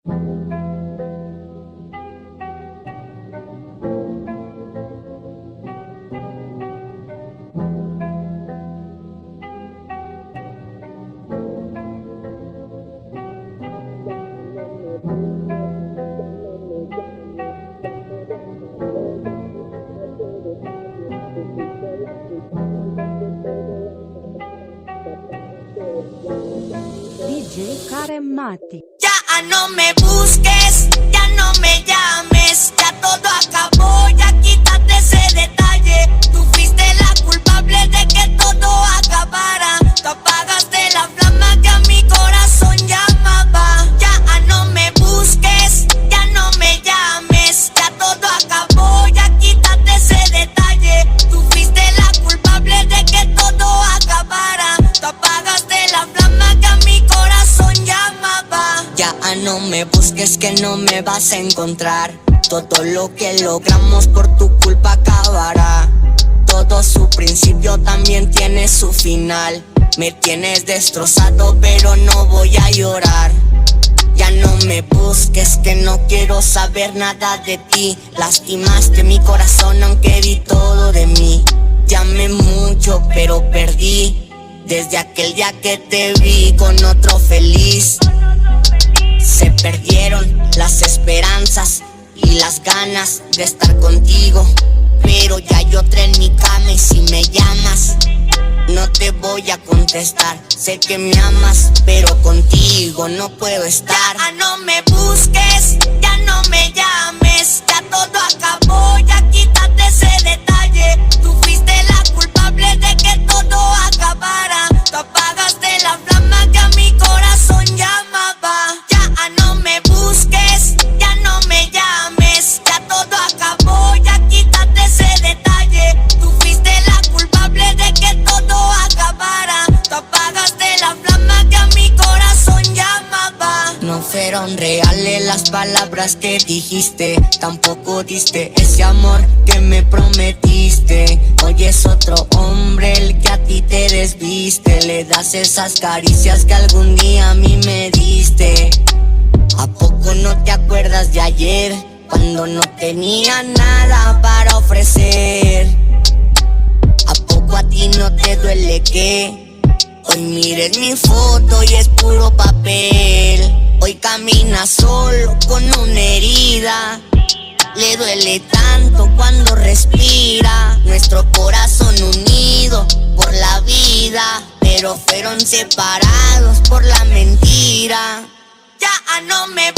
DJ Karen Mati. Ya no me busques, ya no me llames, ya todo acabó, ya quítate ese detalle. Tú fuiste la culpable de que todo acabara. Tú apagaste la flama que a mi corazón llamaba. Ya no me busques, ya no me llames, ya todo acabó, ya quítate ese detalle. Tú fuiste la culpable de que todo acabara. Tú apagaste la flama que a mi corazón llamaba. Ya no me busques, que no me vas a encontrar. Todo lo que logramos por tu culpa acabará. Todo su principio también tiene su final. Me tienes destrozado pero no voy a llorar. Ya no me busques, que no quiero saber nada de ti. Lastimaste mi corazón aunque di todo de mí. Llamé mucho pero perdí. Desde aquel día que te vi con otro feliz. Se perdieron las esperanzas y las ganas de estar contigo. Pero ya hay otra en mi cama y si me llamas no te voy a contestar. Sé que me amas pero contigo no puedo estar. Ya no me busques, ya no me llames, ya todo acabó, ya quítate ese detalle. Tú fuiste la culpable de que todo acabara. Tú apagaste la flama que a mi corazón llamaba. Ya no me busques, ya no me llames, ya todo acabó, ya quítate ese detalle. Tú fuiste la culpable de que todo acabara. Tú apagaste la flama que a mi corazón llamaba. No fueron reales las palabras que dijiste, tampoco diste ese amor que me prometiste. Hoy es otro hombre el que a ti te desviste. Le das esas caricias que algún día a mí me diste. ¿A poco no te acuerdas de ayer, cuando no tenía nada para ofrecer? ¿A poco a ti no te duele que hoy mires mi foto y es puro papel? Hoy camina solo con una herida. Le duele tanto cuando respira. Nuestro corazón unido por la vida, pero fueron separados por la mentira. Ya no me